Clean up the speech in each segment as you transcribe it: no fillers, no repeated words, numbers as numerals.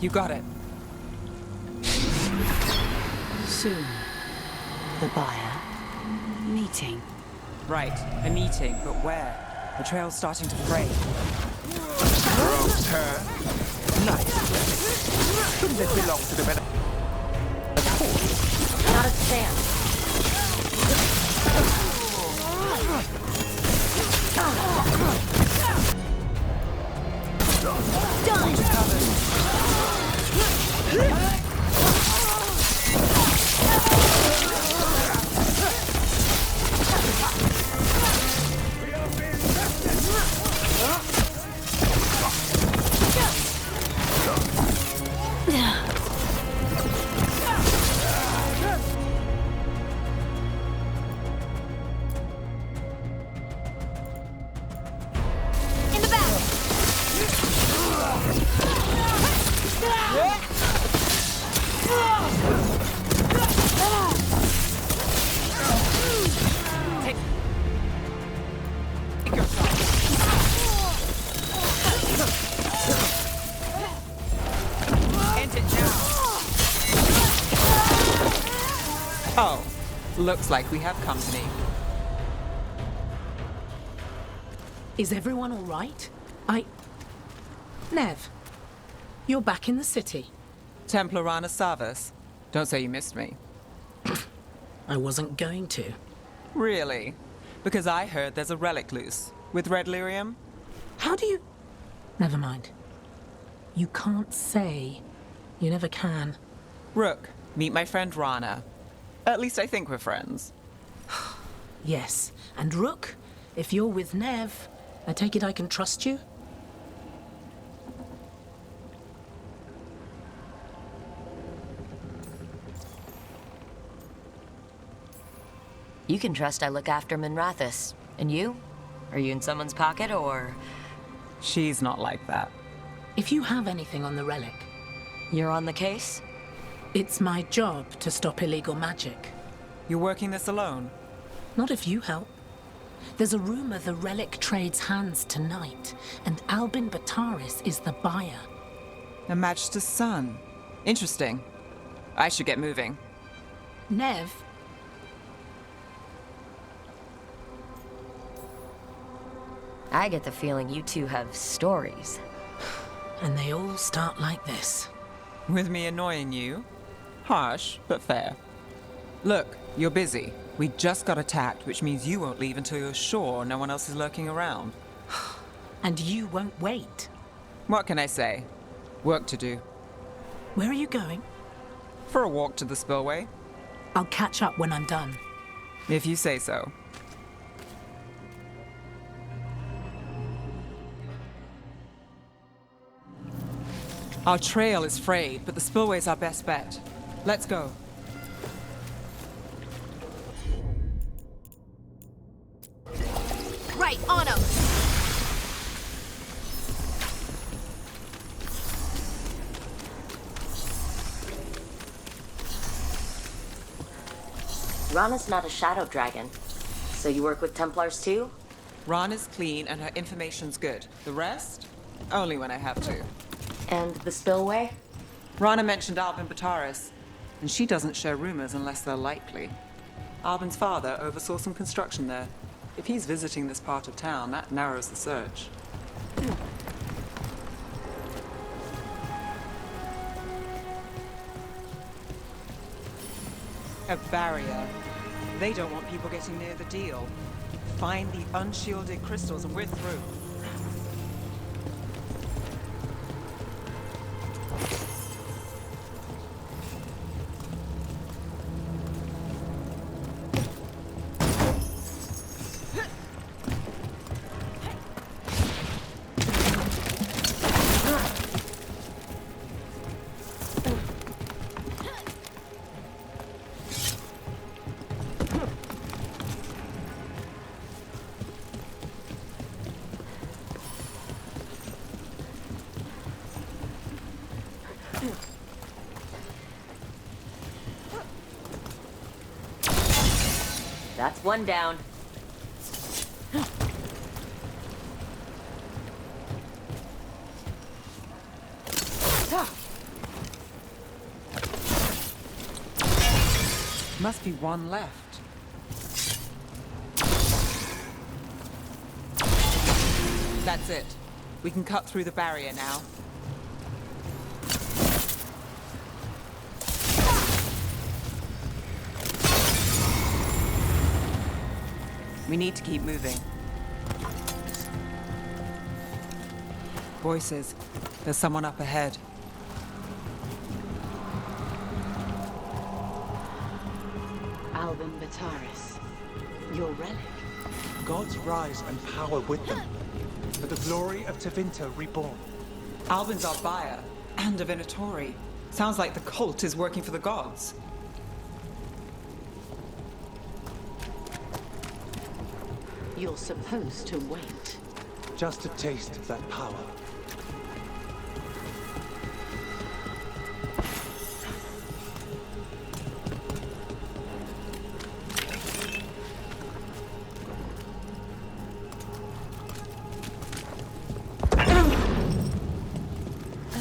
You got it. Soon, the buyer meeting. Right, a meeting, but where? The trail's starting to fray. Rogue's turn. Nice. Shouldn't this belong to the better? Not a chance. Done. Oh, looks like we have company. Is everyone all right? Nev, you're back in the city. Templar Rana Savas. Don't say you missed me. I wasn't going to. Really? Because I heard there's a relic loose. With red lyrium? How do you... Never mind. You can't say. You never can. Rook, meet my friend Rana. At least I think we're friends. Yes, and Rook, if you're with Nev, I take it I can trust you? You can trust I look after Minrathis. And you? Are you in someone's pocket, or...? She's not like that. If you have anything on the relic, You're on the case? it's my job to stop illegal magic. You're working this alone? Not if you help. There's a rumor the relic trades hands tonight, and Albin Bataris is the buyer. A Magister's son. Interesting. I should get moving. Nev, I get the feeling you two have stories. and they all start like this. With me annoying you? Harsh, but fair. Look, you're busy. We just got attacked, which means you won't leave until you're sure no one else is lurking around. And you won't wait. What can I say? Work to do. Where are you going? For a walk to the spillway? I'll catch up when I'm done. If you say so. Our trail is frayed, but the spillway's our best bet. Let's go. Right, on him! Rana's not a shadow dragon. So you work with Templars too? Ron is clean and her information's good. The rest? Only when I have to. And the spillway? Rana mentioned Albin Bataris, and she doesn't share rumors unless they're likely. Albin's father oversaw some construction there. If he's visiting this part of town, that narrows the search. A barrier. They don't want people getting near the deal. Find the unshielded crystals and we're through. That's one down. Must be one left. That's it. We can cut through the barrier now. We need to keep moving. Voices. There's someone up ahead. Alban Bataris, your relic. Gods rise and power with them, for the glory of Tevinter reborn. Alban's our buyer, and a Venatori. Sounds like the cult is working for the gods. You're supposed to wait. Just a taste of that power.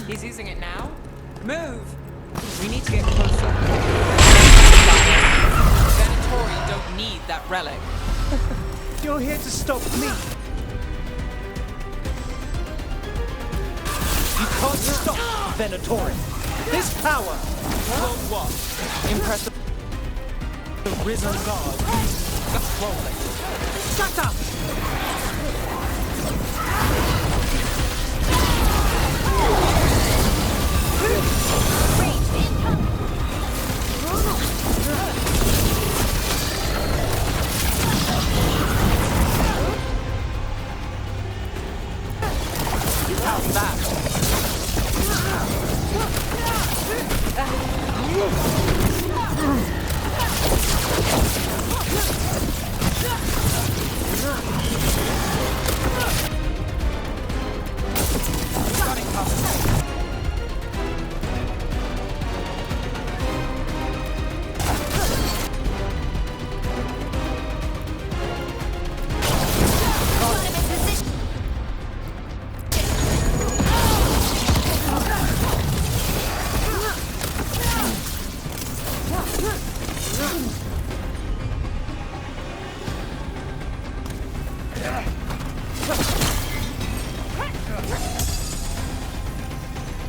He's using it now? Move! We need to get closer. Venatori don't need that relic. You're here to stop me. You can't stop Venatori. This power will what? Impress the risen god. Rolling. Shut up! How's that?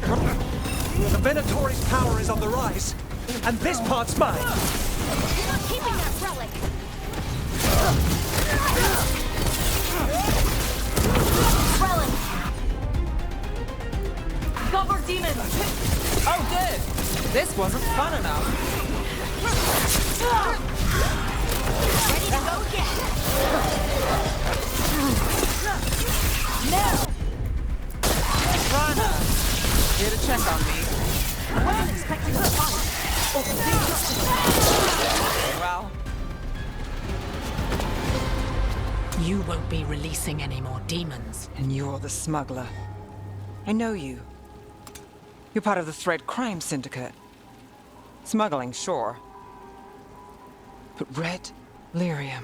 The Venatori's power is on the rise, and this part's mine. You're not keeping that relic! Relic! Gobber demon! Oh, good! This wasn't fun enough. Ready to go again! Now! Rana! Here to check on me. I wasn't expecting to fight! Well, You won't be releasing any more demons. and you're the smuggler. I know you. You're part of the Thread Crime Syndicate. Smuggling, sure. But Red Lyrium.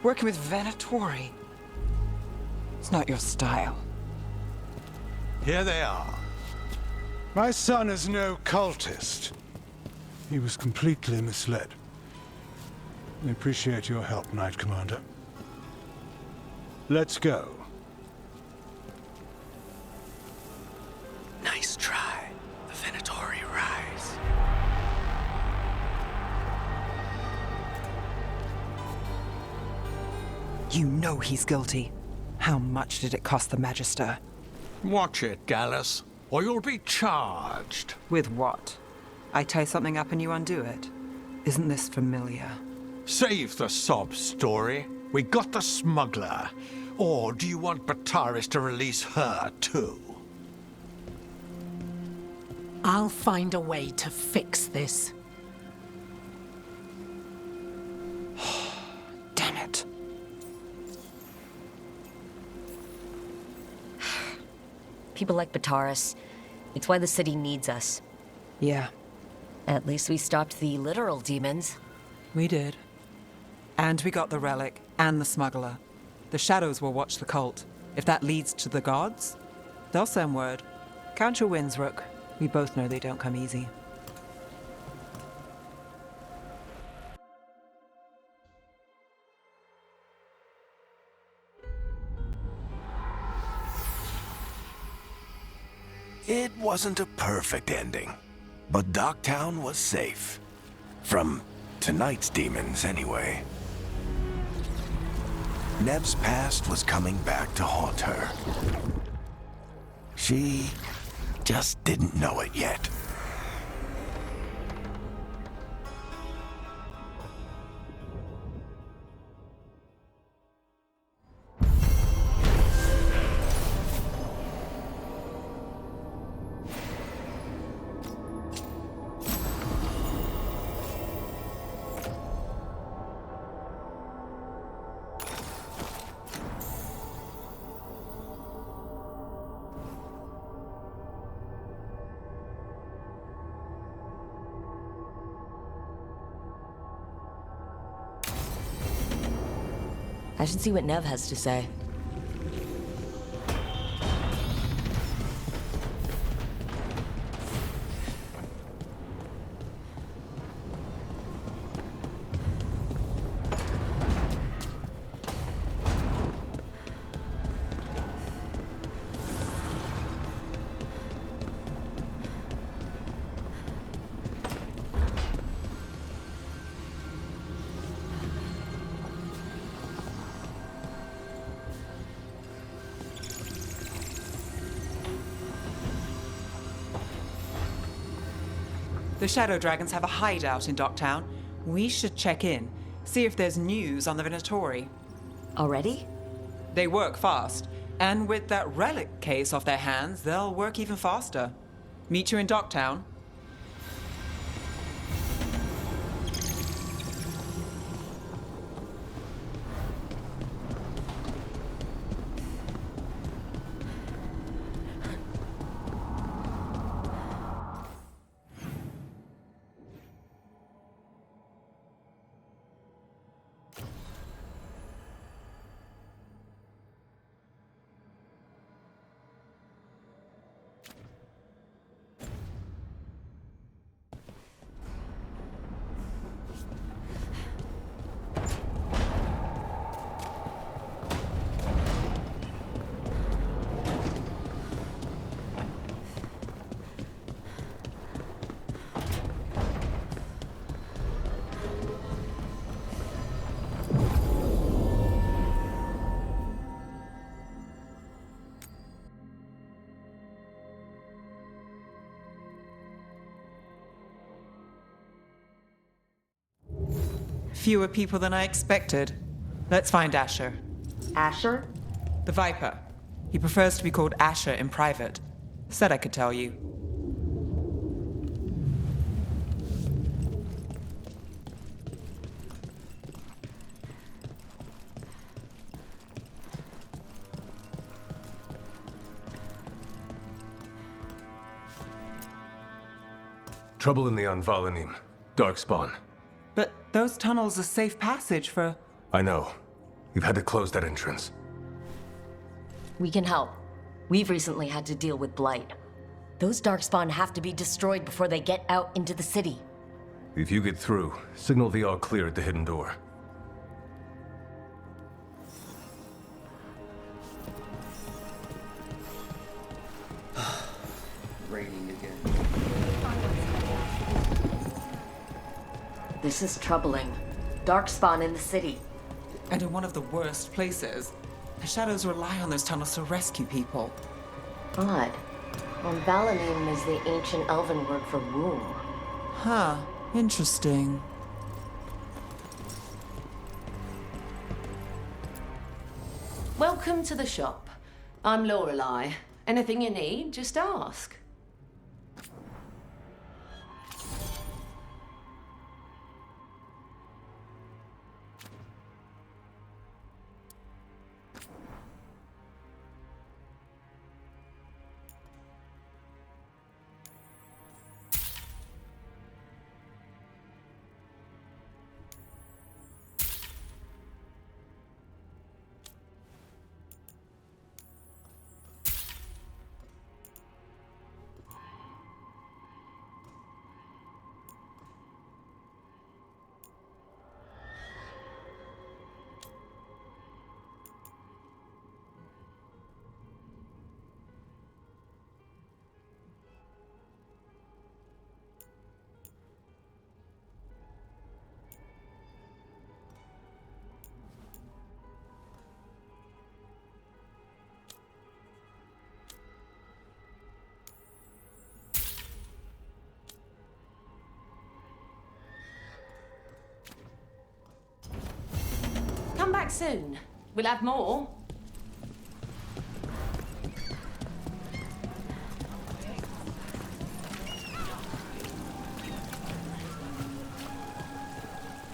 Working with Venatori. It's not your style. Here they are. My son is no cultist. He was completely misled. I appreciate your help, Knight Commander. Let's go. Nice try. The Venatori rise. You know he's guilty. How much did it cost the Magister? Watch it, Gallus, or you'll be charged. With what? I tie something up and you undo it. Isn't this familiar? Save the sob story. We got the smuggler. Or do you want Bataris to release her, too? I'll find a way to fix this. Damn it. People like Bataris. It's why the city needs us. Yeah, At least we stopped the literal demons. we did. And we got the relic and the smuggler. The shadows will watch the cult. If that leads to the gods, they'll send word. Count your wins, Rook. We both know they don't come easy. It wasn't a perfect ending, but Docktown was safe. From tonight's demons, anyway. Nev's past was coming back to haunt her. She just didn't know it yet. I should see what Nev has to say. The Shadow Dragons have a hideout in Docktown. We should check in, see if there's news on the Venatori. Already? They work fast, and with that Relic case off their hands, they'll work even faster. Meet you in Docktown. Fewer people than I expected. Let's find Asher. Asher? The Viper. He prefers to be called Asher in private. Said I could tell you. Trouble in the Anvalanim. Darkspawn. But those tunnels are safe passage for... I know. You've had to close that entrance. We can help. We've recently had to deal with Blight. Those Darkspawn have to be destroyed before they get out into the city. If you get through, signal the all clear at the hidden door. Raining again. This is troubling. Darkspawn in the city. And in one of the worst places. The Shadows rely on those tunnels to rescue people. Odd. Anvalanim is the ancient elven word for womb. Huh. Interesting. Welcome to the shop. I'm Lorelei. Anything you need, just ask. come back soon. We'll have more.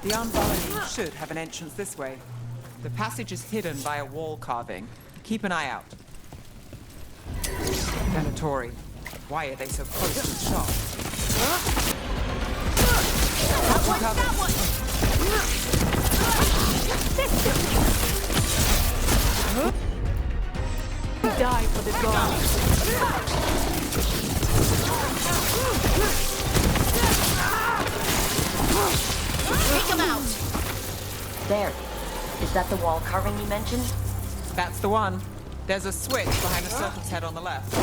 The Armbalani should have an entrance this way. The passage is hidden by a wall carving. Keep an eye out. Venatori. Why are they so close to the shop? That one! Die for the Take him out! There. Is that the wall carving you mentioned? That's the one. There's a switch behind the serpent's head on the left.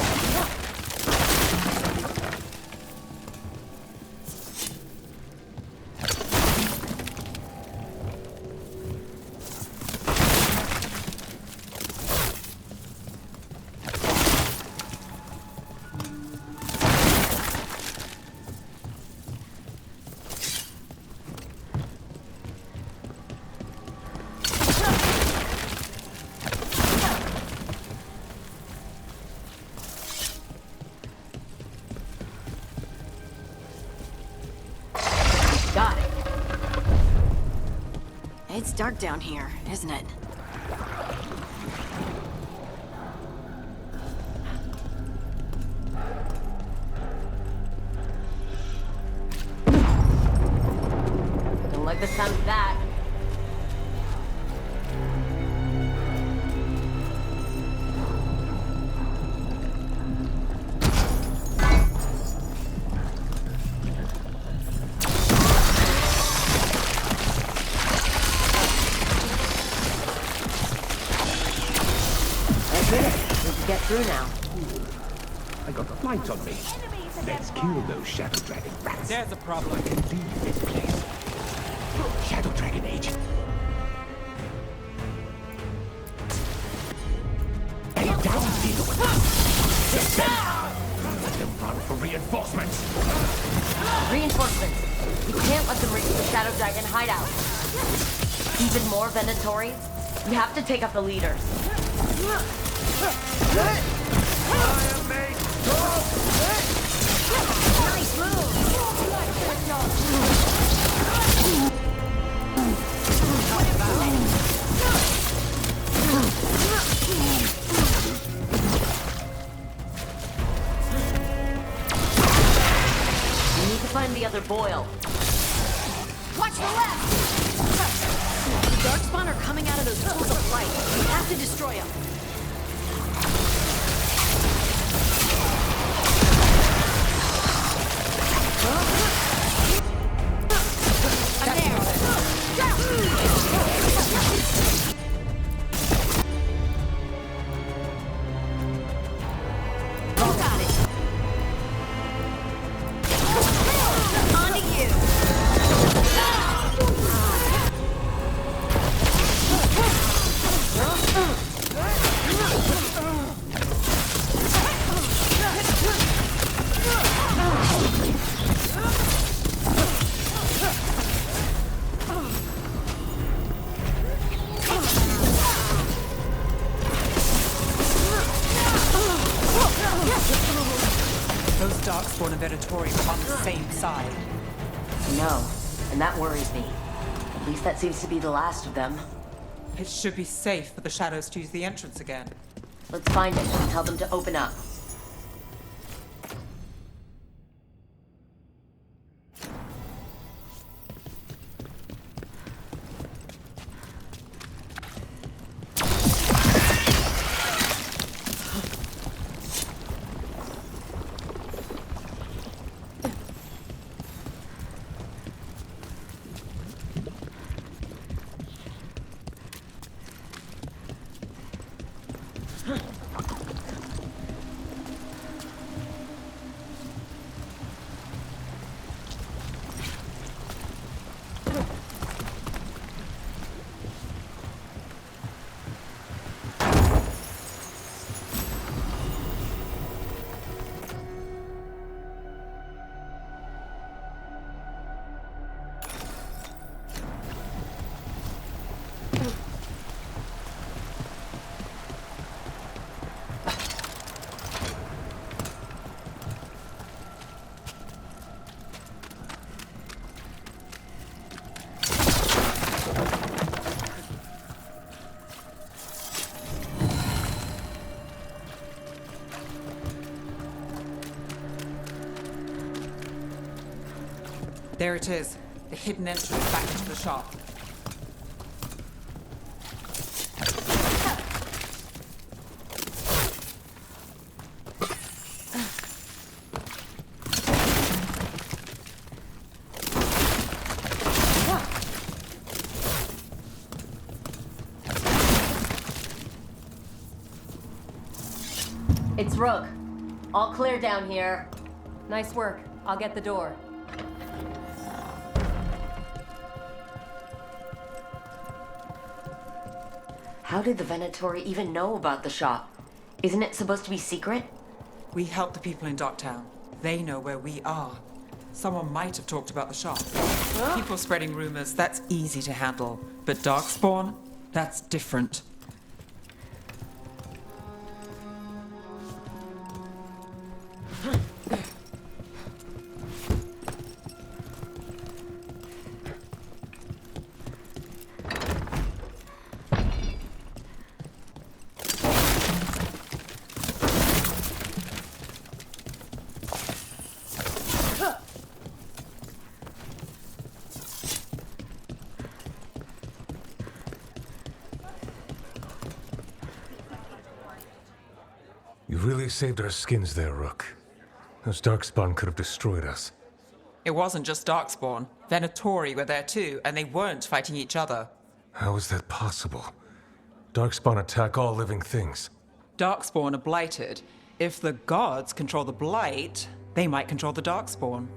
Got it. It's dark down here, isn't it? Don't like the sound of that. Get through now. I got the light on me. Let's kill those Shadow Dragon rats. There's a problem. I can leave this place. Shadow Dragon agent. Get down, Peter. Get down! Let them run for reinforcements. Reinforcements. We can't let them reach the Shadow Dragon hideout. Even more Venatori? We have to take out the leaders. Nice move! We need to find the other Boyle. Watch the left! The Darkspawn are coming out of those pools of light. We have to destroy them. Those Darkspawn and Venatori are on the same side. No, and that worries me. At least that seems to be the last of them. It should be safe for the shadows to use the entrance again. Let's find it and tell them to open up. There it is. The hidden entrance back into the shop. It's Rook. All clear down here. Nice work. I'll get the door. How did the Venatori even know about the shop? Isn't it supposed to be secret? We help the people in Docktown. They know where we are. Someone might have talked about the shop. People spreading rumors, that's easy to handle. But Darkspawn, that's different. You really saved our skins there, Rook. Those Darkspawn could have destroyed us. It wasn't just Darkspawn. Venatori were there too, and they weren't fighting each other. How is that possible? Darkspawn attack all living things. Darkspawn are blighted. If the gods control the blight, they might control the Darkspawn.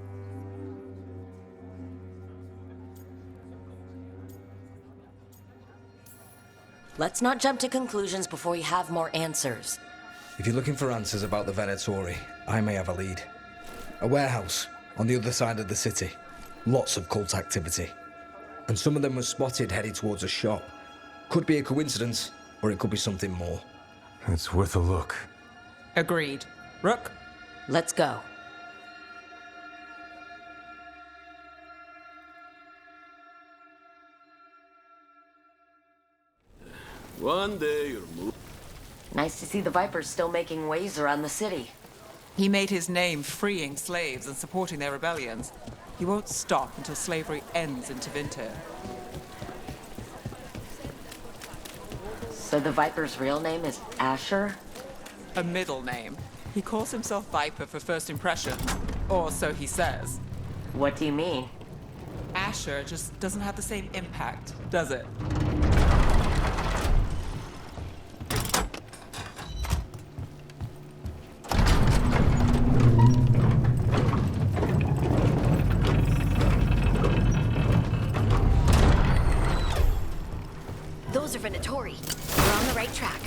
Let's not jump to conclusions before we have more answers. If you're looking for answers about the Venatori, I may have a lead. A warehouse on the other side of the city. Lots of cult activity. And some of them were spotted heading towards a shop. Could be a coincidence, or it could be something more. It's worth a look. Agreed. Rook? Let's go. One day you'll move. Nice to see the Vipers still making waves around the city. He made his name freeing slaves and supporting their rebellions. He won't stop until slavery ends in Tevinter. So the Viper's real name is Asher? A middle name. He calls himself Viper for first impressions, or so he says. What do you mean? Asher just doesn't have the same impact, does it? Those are Venatori. We're on the right track.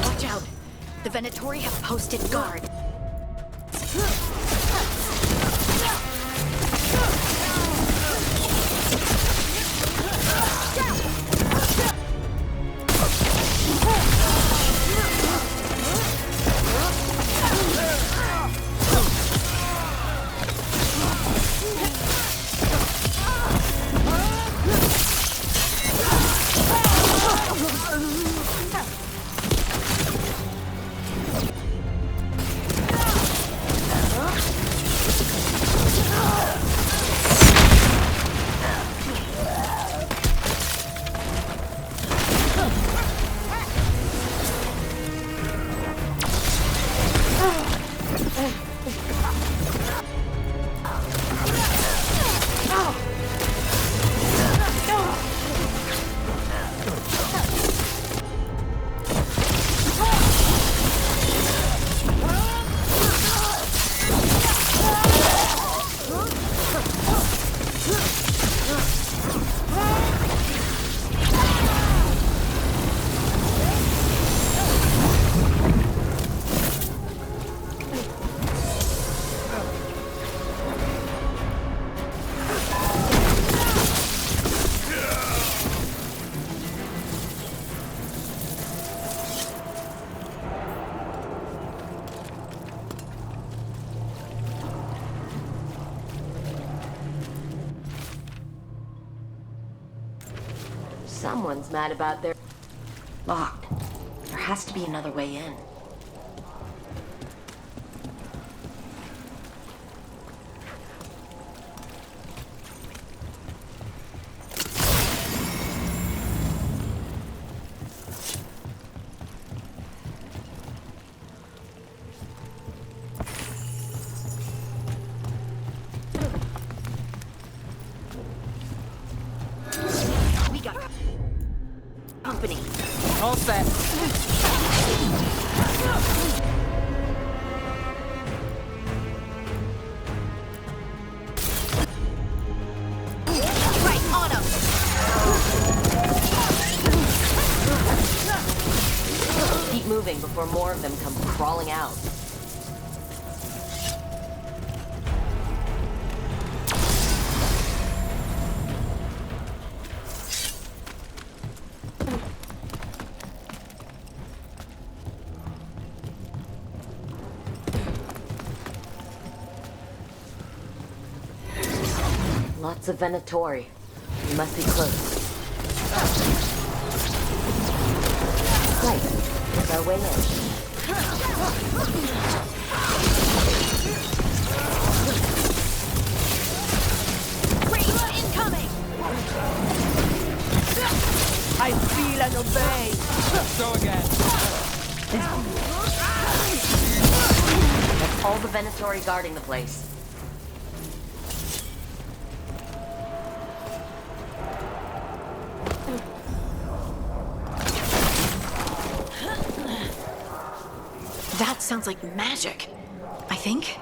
Watch out. The Venatori have posted guard. Someone's mad about their... Locked. There has to be another way in. Company. All set. Right, on him! Keep moving before more of them come crawling out. Lots of Venatori. We must be close. Right. There's our way in. Raise incoming! I feel and obey. Go again. That's all the Venatori guarding the place. That sounds like magic, I think.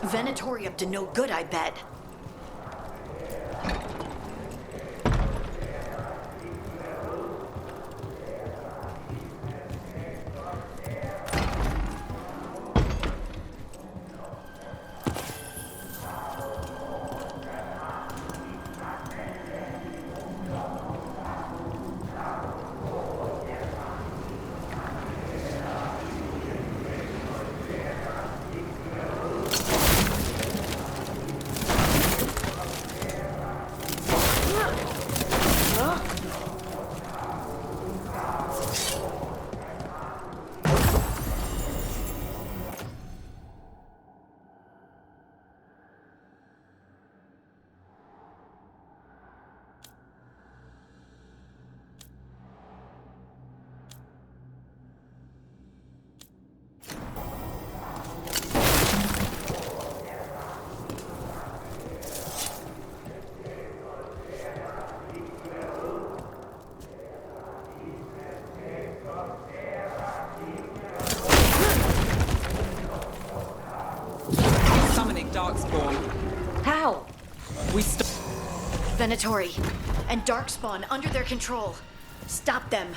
Venatori up to no good, I bet. Darkspawn. How? We Venatori and Darkspawn under their control. Stop them.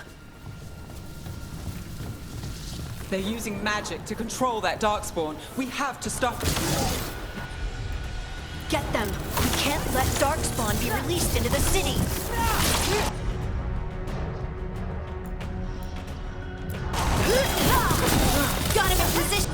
They're using magic to control that Darkspawn. We have to stop them. Get them. We can't let Darkspawn be released into the city. Got him in position.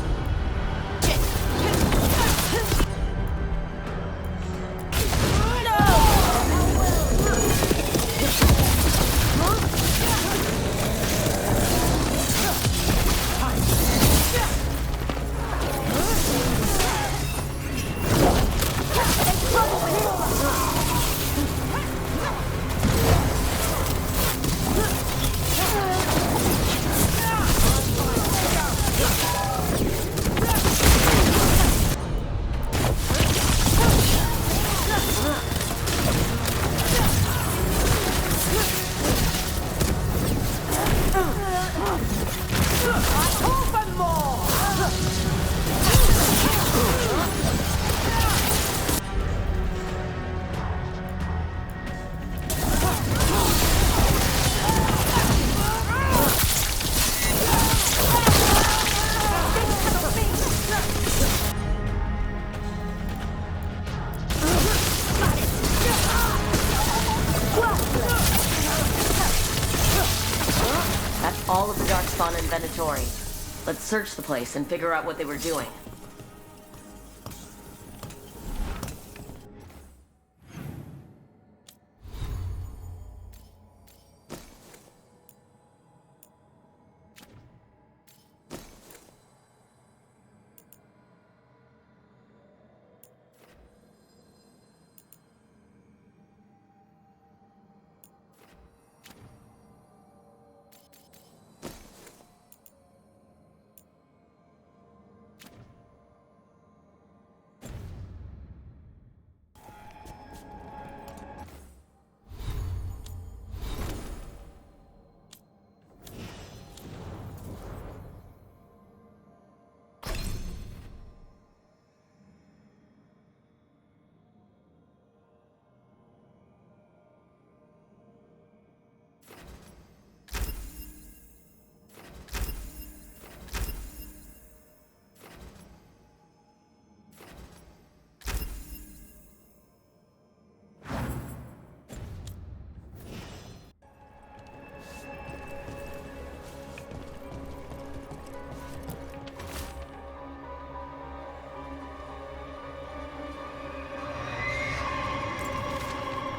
All of the Darkspawn and Venatori. Let's search the place and figure out what they were doing.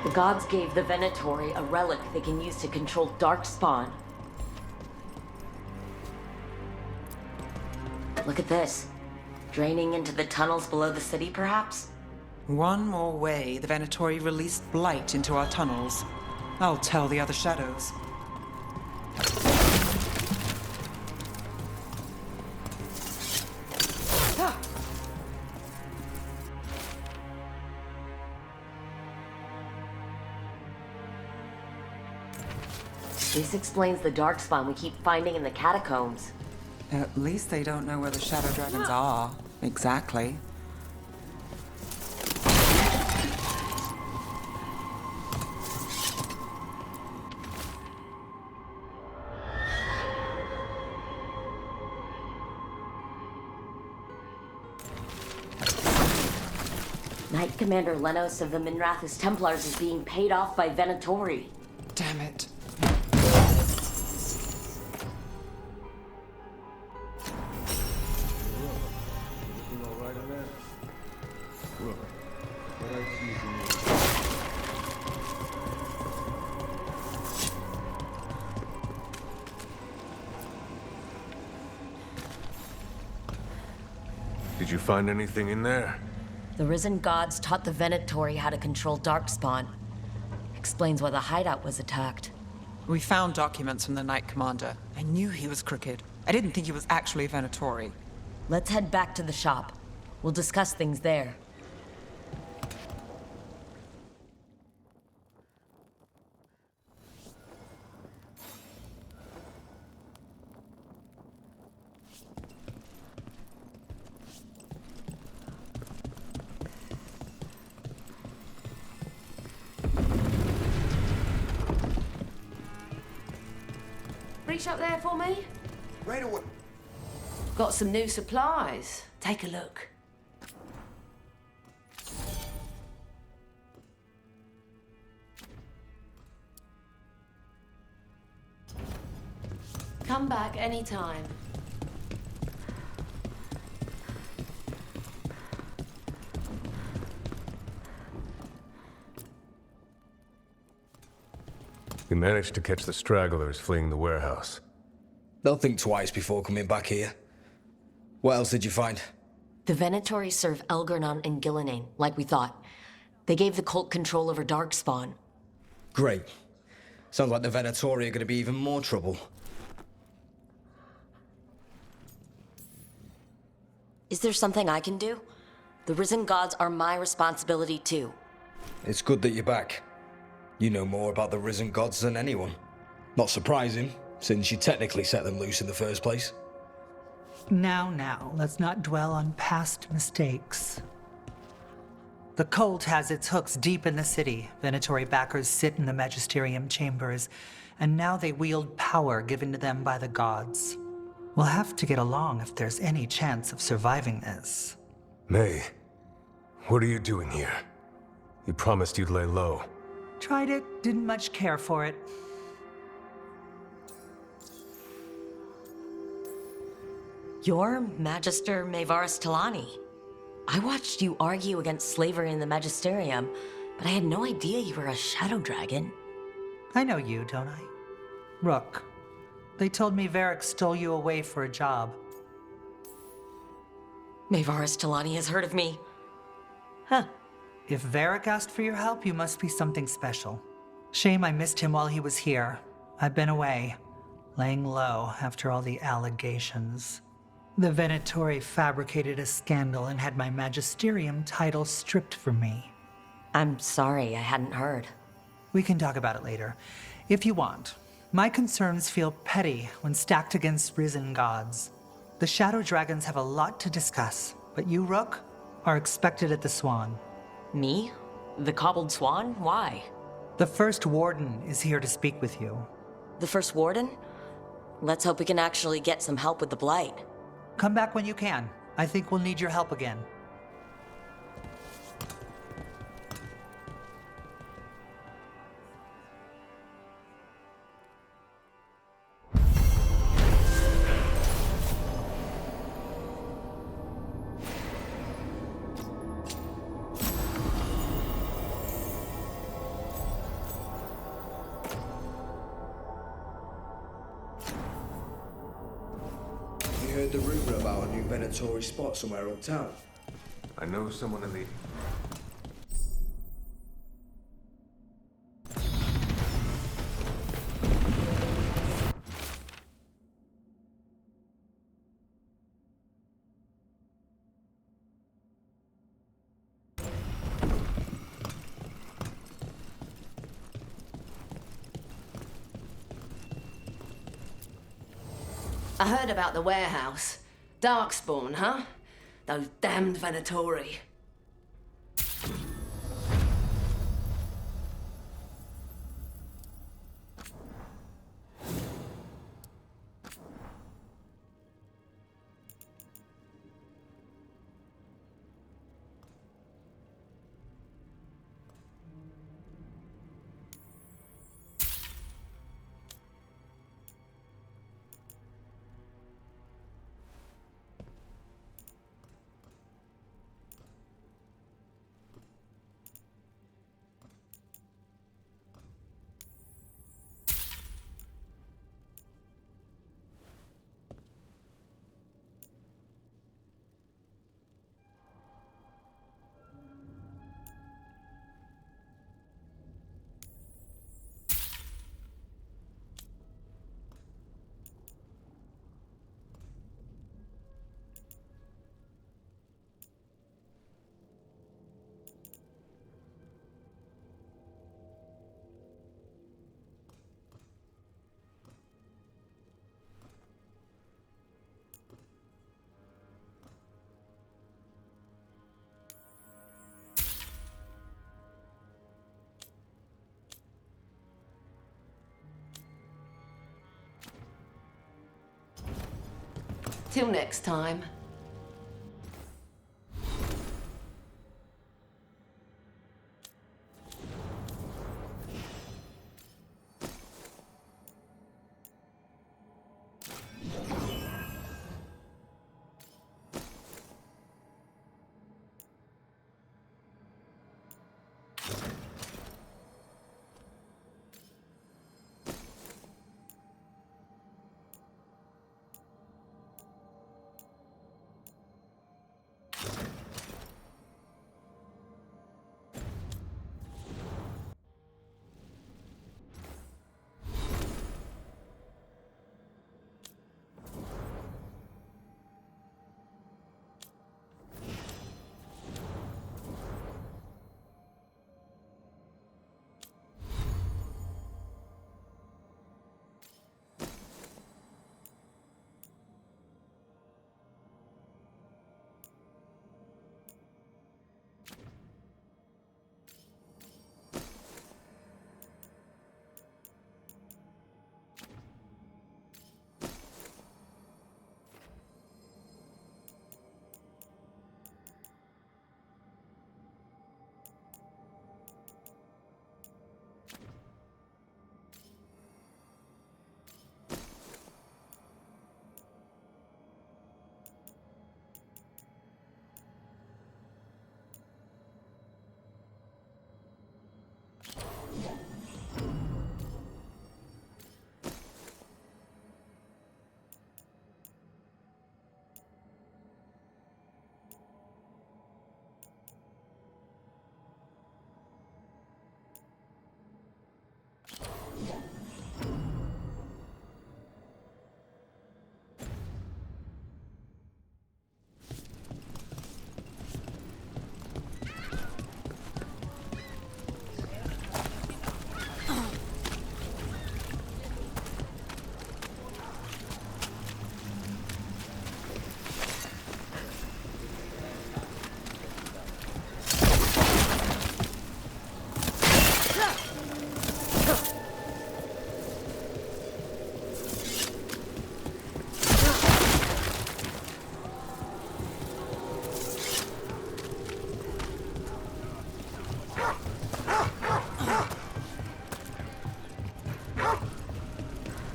The gods gave the Venatori a relic they can use to control Darkspawn. Look at this. Draining into the tunnels below the city, perhaps? One more way the Venatori released blight into our tunnels. I'll tell the other shadows. This explains the Darkspawn we keep finding in the catacombs. At least they don't know where the shadow dragons are. Exactly. Knight Commander Lenos of the Minrathous Templars is being paid off by Venatori. Damn it. Did you find anything in there? The Risen Gods taught the Venatori how to control Darkspawn. Explains why the hideout was attacked. We found documents from the Knight Commander. I knew he was crooked. I didn't think he was actually a Venatori. Let's head back to the shop. We'll discuss things there. Reach up there for me? Right away. Got some new supplies. Take a look. Come back anytime. We managed to catch the stragglers fleeing the warehouse. They'll think twice before coming back here. What else did you find? The Venatori serve Elgernon and Gillinane, like we thought. They gave the cult control over Darkspawn. Great. Sounds like the Venatori are going to be even more trouble. Is there something I can do? The Risen Gods are my responsibility too. It's good that you're back. You know more about the Risen Gods than anyone. Not surprising, since you technically set them loose in the first place. Now, let's not dwell on past mistakes. The cult has its hooks deep in the city. Venatori backers sit in the Magisterium chambers, and now they wield power given to them by the gods. We'll have to get along if there's any chance of surviving this. May, what are you doing here? You promised you'd lay low. Tried it, didn't much care for it. You're Magister Maevaris Talani. I watched you argue against slavery in the Magisterium, but I had no idea you were a shadow dragon. I know you, don't I? Rook. They told me Varric stole you away for a job. Maevaris Talani has heard of me. Huh. If Varric asked for your help, you must be something special. Shame I missed him while he was here. I've been away, laying low after all the allegations. The Venatori fabricated a scandal and had my Magisterium title stripped from me. I'm sorry, I hadn't heard. We can talk about it later, if you want. My concerns feel petty when stacked against Risen Gods. The Shadow Dragons have a lot to discuss, but you, Rook, are expected at the Swan. Me? The Cobbled Swan? Why? The first Warden is here to speak with you. The first Warden? Let's hope we can actually get some help with the Blight. Come back when you can. I think we'll need your help again. about a new Venatori spot somewhere uptown? I know someone in the... I heard about the warehouse. Darkspawn, huh? Those damned Venatori. Till next time.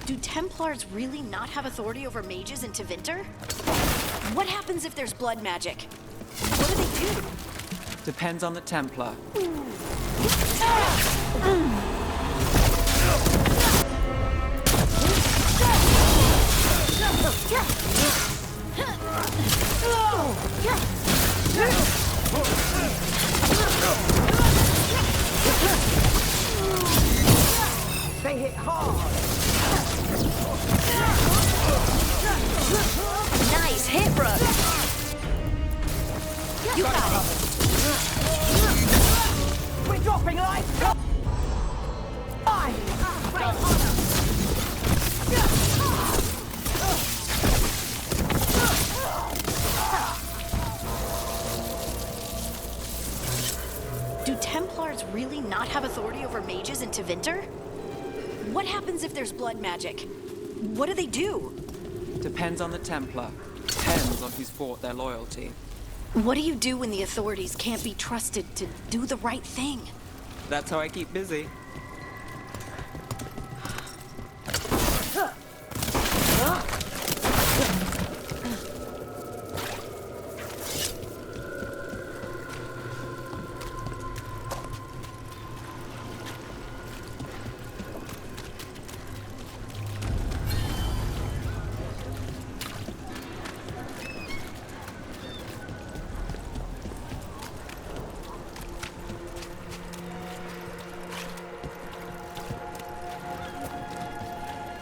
Do Templars really not have authority over mages in Tevinter? What happens if there's blood magic? What do they do? Depends on the Templar. They hit hard. Nice hit, Rook. You got it. We're dropping life. Do Templars really not have authority over mages in Tevinter? What happens if there's blood magic? What do they do? Depends on the Templar. Depends on who's bought their loyalty. What do you do when the authorities can't be trusted to do the right thing? That's how I keep busy.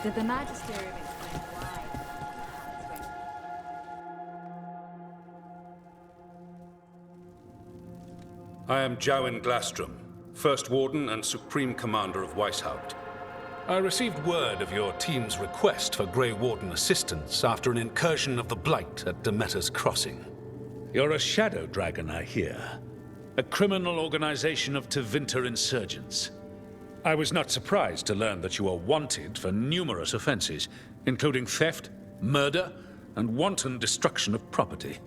Did the Magisterium explain why? I am Jowin Glastrom, First Warden and Supreme Commander of Weishaupt. I received word of your team's request for Grey Warden assistance after an incursion of the Blight at Demeter's Crossing. You're a Shadow Dragon, I hear. A criminal organization of Tevinter insurgents. I was not surprised to learn that you are wanted for numerous offenses, including theft, murder, and wanton destruction of property.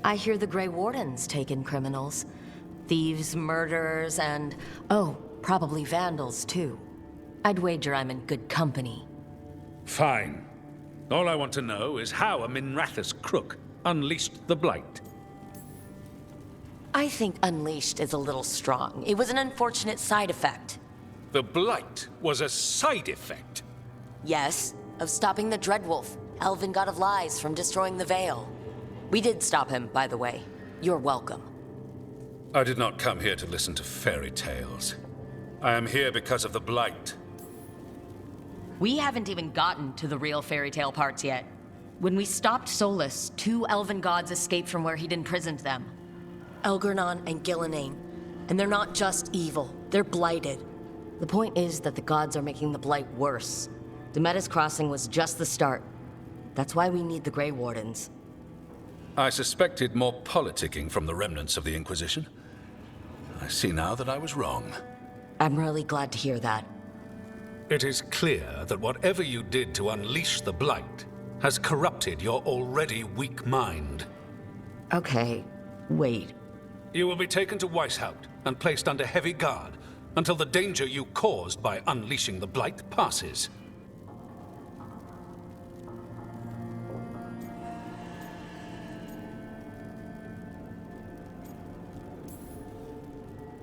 I hear the Grey Warden's taken criminals. Thieves, murderers, and, oh, probably vandals, too. I'd wager I'm in good company. Fine. All I want to know is how a Minrathous crook unleashed the Blight. I think unleashed is a little strong. It was an unfortunate side effect. The Blight was a side effect? Yes, of stopping the Dreadwolf, elven god of lies, from destroying the Veil. We did stop him, by the way. You're welcome. I did not come here to listen to fairy tales. I am here because of the Blight. We haven't even gotten to the real fairy tale parts yet. When we stopped Solus, 2 elven gods escaped from where he'd imprisoned them. Elgernon and Gillenane. And they're not just evil, they're blighted. The point is that the gods are making the Blight worse. Demeter's Crossing was just the start. That's why we need the Grey Wardens. I suspected more politicking from the remnants of the Inquisition. I see now that I was wrong. I'm really glad to hear that. It is clear that whatever you did to unleash the Blight has corrupted your already weak mind. Okay, wait. You will be taken to Weishaupt and placed under heavy guard until the danger you caused by unleashing the Blight passes.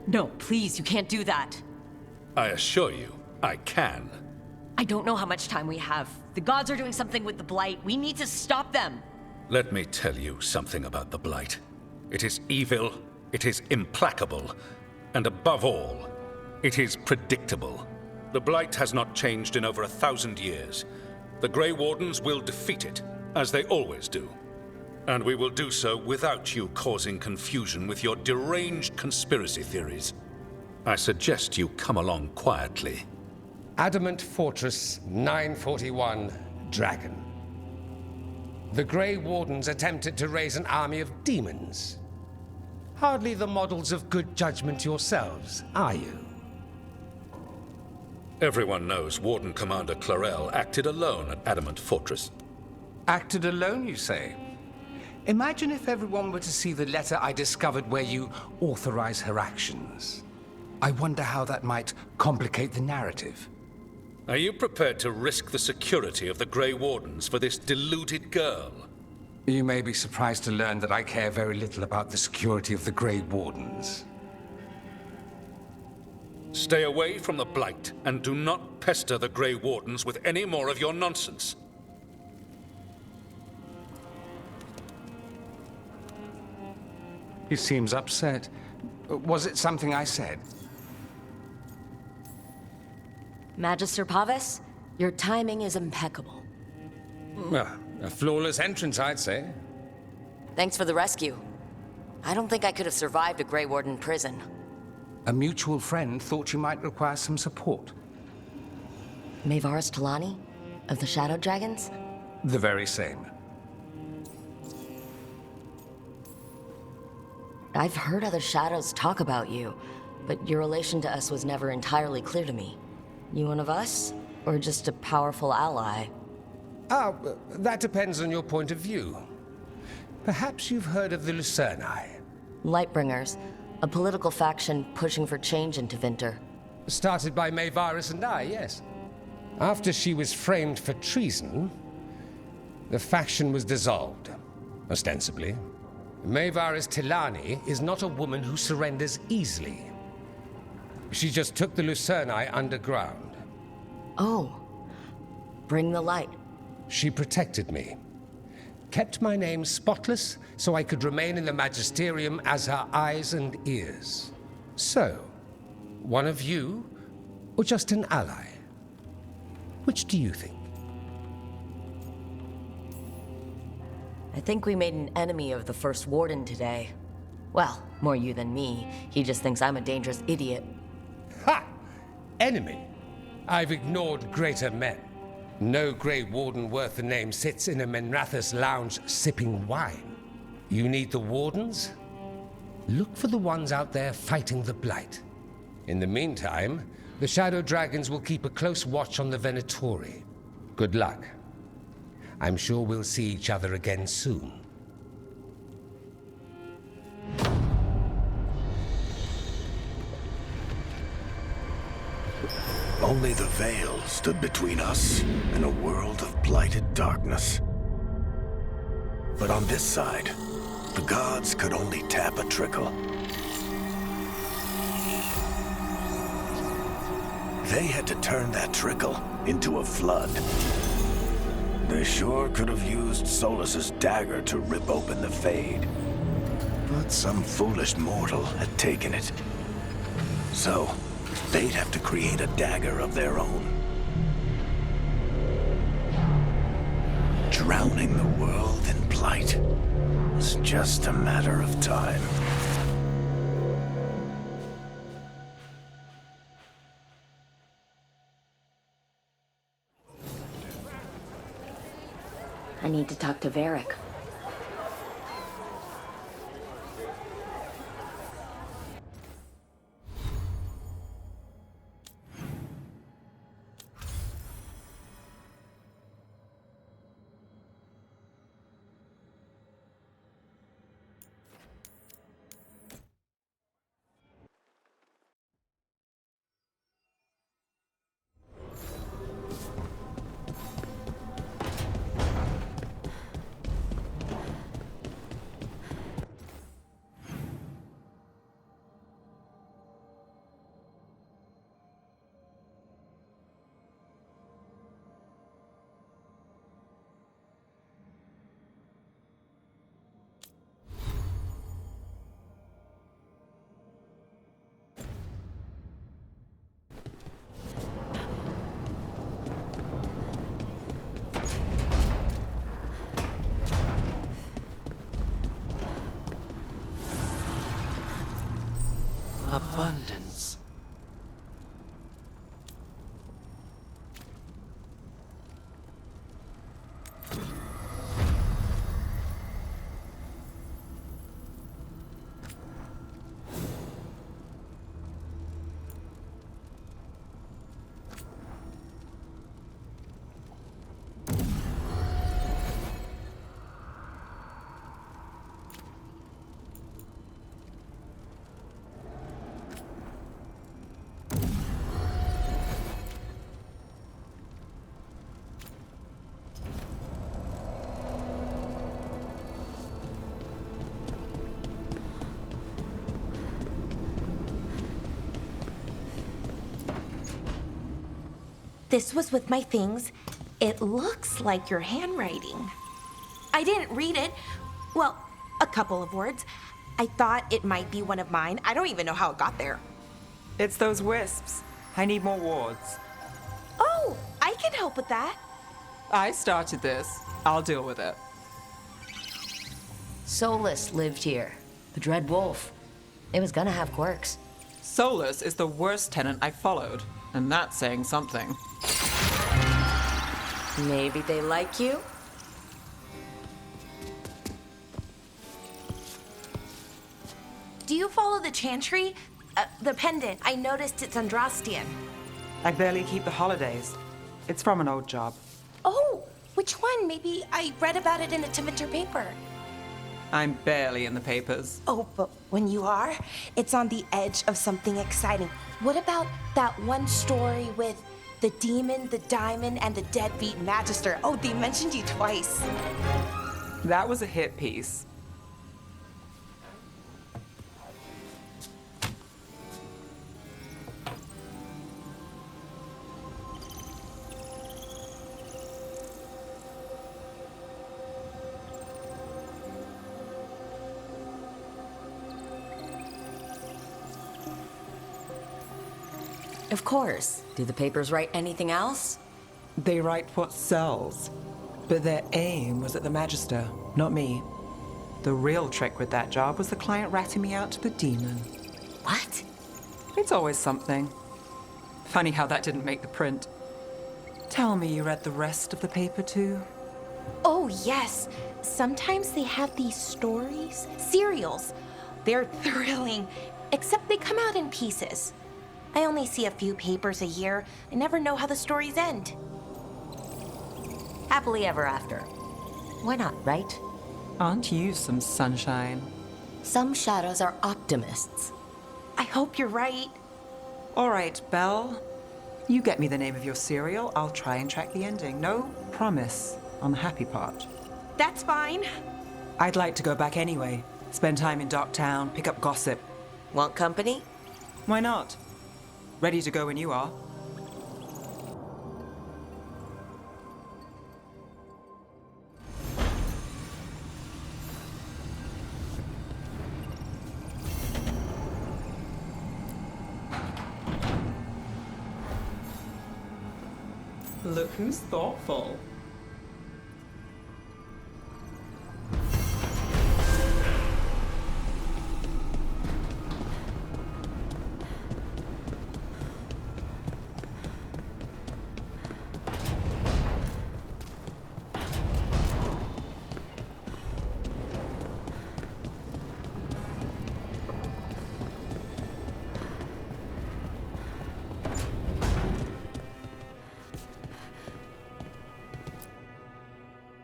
No, please, you can't do that. I assure you, I can. I don't know how much time we have. The gods are doing something with the Blight. We need to stop them. Let me tell you something about the Blight. It is evil, it is implacable, and above all, it is predictable. The Blight has not changed in over 1,000 years. The Grey Wardens will defeat it, as they always do. And we will do so without you causing confusion with your deranged conspiracy theories. I suggest you come along quietly. Adamant Fortress 941, Dragon. The Grey Wardens attempted to raise an army of demons. Hardly the models of good judgment yourselves, are you? Everyone knows Warden Commander Clarel acted alone at Adamant Fortress. Acted alone, you say? Imagine if everyone were to see the letter I discovered where you authorize her actions. I wonder how that might complicate the narrative. Are you prepared to risk the security of the Grey Wardens for this deluded girl? You may be surprised to learn that I care very little about the security of the Grey Wardens. Stay away from the Blight, and do not pester the Grey Wardens with any more of your nonsense. He seems upset. Was it something I said? Magister Pavis, your timing is impeccable. Well, a flawless entrance, I'd say. Thanks for the rescue. I don't think I could have survived a Grey Warden prison. A mutual friend thought you might require some support. Maevaris Talani? Of the Shadow Dragons? The very same. I've heard other Shadows talk about you, but your relation to us was never entirely clear to me. You one of us? Or just a powerful ally? That depends on your point of view. Perhaps you've heard of the Lucerni. Lightbringers, a political faction pushing for change in Tevinter. Started by Maevaris and I, yes. After she was framed for treason, the faction was dissolved, ostensibly. Maevaris Talani is not a woman who surrenders easily. She just took the Lucerni underground. Oh. Bring the light. She protected me. Kept my name spotless so I could remain in the Magisterium as her eyes and ears. So, one of you, or just an ally? Which do you think? I think we made an enemy of the First Warden today. Well, more you than me. He just thinks I'm a dangerous idiot. Ha! Enemy? I've ignored greater men. No Grey Warden worth the name sits in a Menrathus lounge sipping wine. You need the Wardens? Look for the ones out there fighting the Blight. In the meantime, the Shadow Dragons will keep a close watch on the Venatori. Good luck. I'm sure we'll see each other again soon. Only the veil stood between us and a world of blighted darkness. But on this side, the gods could only tap a trickle. They had to turn that trickle into a flood. They sure could have used Solus's dagger to rip open the Fade. But some foolish mortal had taken it. So, they'd have to create a dagger of their own. Drowning the world in blight was just a matter of time. I need to talk to Varric. Abundance. This was with my things. It looks like your handwriting. I didn't read it. Well, a couple of words. I thought it might be one of mine. I don't even know how it got there. It's those wisps. I need more wards. Oh, I can help with that. I started this. I'll deal with it. Solus lived here. The Dread Wolf. It was gonna have quirks. Solus is the worst tenant I followed, and that's saying something. Maybe they like you? Do you follow the chantry? The pendant. I noticed it's Andrastian. I barely keep the holidays. It's from an old job. Oh, which one? Maybe I read about it in a Tevinter paper. I'm barely in the papers. Oh, but when you are, it's on the edge of something exciting. What about that one story with the demon, the diamond, and the deadbeat magister? Oh, they mentioned you twice. That was a hit piece. Of course. Do the papers write anything else? They write what sells. But their aim was at the Magister, not me. The real trick with that job was the client ratting me out to the demon. What? It's always something. Funny how that didn't make the print. Tell me you read the rest of the paper too? Oh, yes. Sometimes they have these stories, serials. They're thrilling, except they come out in pieces. I only see a few papers a year. I never know how the stories end. Happily ever after. Why not, right? Aren't you some sunshine? Some shadows are optimists. I hope you're right. All right, Belle. You get me the name of your serial. I'll try and track the ending. No promise on the happy part. That's fine. I'd like to go back anyway. Spend time in Docktown, pick up gossip. Want company? Why not? Ready to go when you are. Look who's thoughtful.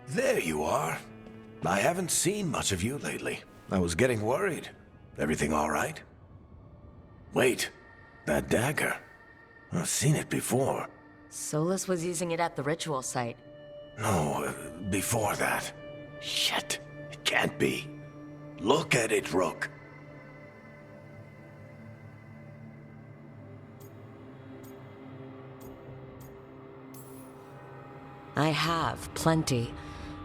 There you are. I haven't seen much of you lately. I was getting worried. Everything all right? Wait, that dagger. I've seen it before. Solus was using it at the ritual site. No, before that. Shit, it can't be. Look at it, Rook. I have, plenty.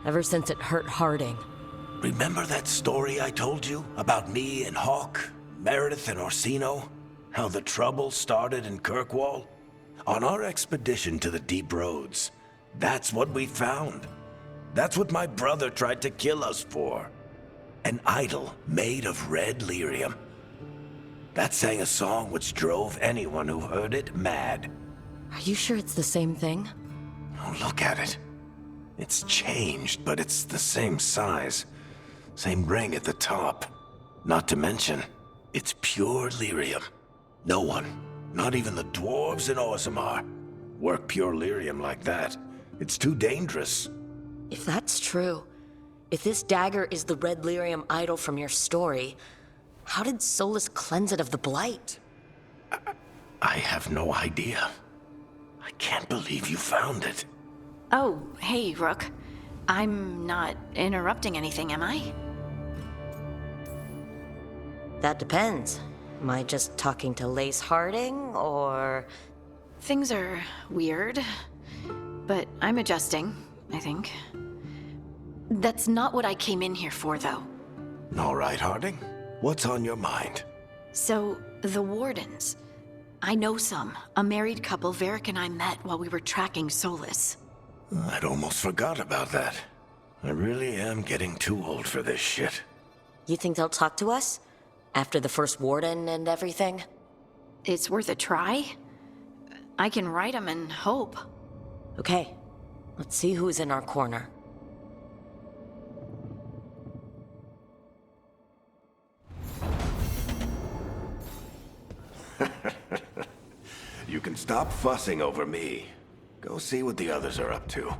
Ever since it hurt Harding. Remember that story I told you about me and Hawk, Meredith and Orsino? How the trouble started in Kirkwall? On our expedition to the Deep Roads, that's what we found. That's what my brother tried to kill us for. An idol made of red lyrium. That sang a song which drove anyone who heard it mad. Are you sure it's the same thing? Oh, look at it. It's changed, but it's the same size. Same ring at the top. Not to mention, it's pure lyrium. No one, not even the dwarves in Orzammar, work pure lyrium like that. It's too dangerous. If that's true, if this dagger is the red lyrium idol from your story, how did Solus cleanse it of the blight? I have no idea. I can't believe you found it. Oh, hey, Rook. I'm not interrupting anything, am I? That depends. Am I just talking to Lace Harding, or... Things are weird, but I'm adjusting, I think. That's not what I came in here for, though. All right, Harding. What's on your mind? So, the Wardens. I know some. A married couple Varric and I met while we were tracking Solus. I'd almost forgot about that. I really am getting too old for this shit. You think they'll talk to us? After the first Warden and everything? It's worth a try. I can write them and hope. Okay, let's see who's in our corner. You can stop fussing over me. Go see what the others are up to.